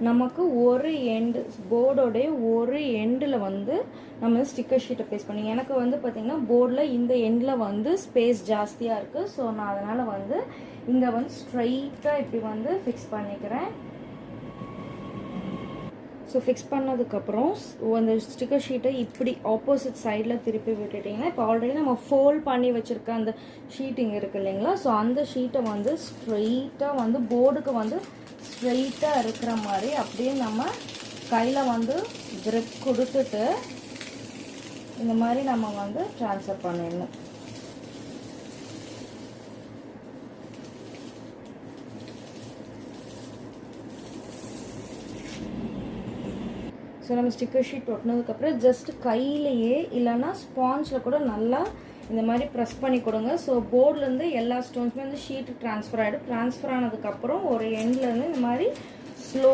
நமக்கு ஒரு எண்டு போர்டோடைய ஒரு எண்டில் வந்து நம்ம ஸ்டிக்கர் ஷீட்டை பேஸ்ட் பண்ணி, எனக்கு வந்து பார்த்திங்கன்னா போர்டில் இந்த எண்டில் வந்து ஸ்பேஸ் ஜாஸ்தியாக இருக்குது. ஸோ நான் அதனால் வந்து இங்கே வந்து ஸ்ட்ரைட்டாக இப்படி வந்து ஃபிக்ஸ் பண்ணிக்கிறேன். ஸோ ஃபிக்ஸ் பண்ணதுக்கப்புறம் அந்த ஸ்டிக்கர் ஷீட்டை இப்படி ஆப்போசிட் சைடில் திருப்பி விட்டுட்டிங்கன்னா, இப்போ ஆல்ரெடி நம்ம ஃபோல்ட் பண்ணி வச்சுருக்க அந்த ஷீட்டிங் இருக்குது இல்லைங்களா, ஸோ அந்த ஷீட்டை வந்து ஸ்ட்ரெயிட்டாக வந்து போர்டுக்கு வந்து ஸ்ட்ரெயிட்டாக இருக்கிற மாதிரி அப்படியே நம்ம கையில் வந்து கிரிப் கொடுத்துட்டு இந்த மாதிரி நம்ம வந்து ட்ரான்ஸ்ஃபர் பண்ணிடணும். ஸோ நம்ம ஸ்டிக்கர் ஷீட் ஒட்டினதுக்கப்புறம் ஜஸ்ட் கையிலையே இல்லைன்னா ஸ்பாஞ்சில் கூட நல்லா இந்த மாதிரி ப்ரெஸ் பண்ணி கொடுங்க. ஸோ போர்ட்லேருந்து எல்லா ஸ்டோன்ஸுமே வந்து ஷீட்டுக்கு ட்ரான்ஸ்ஃபர் ஆகிடும். ட்ரான்ஸ்ஃபர் ஆனதுக்கப்புறம் ஒரு எண்ட்லேருந்து இந்த மாதிரி ஸ்லோ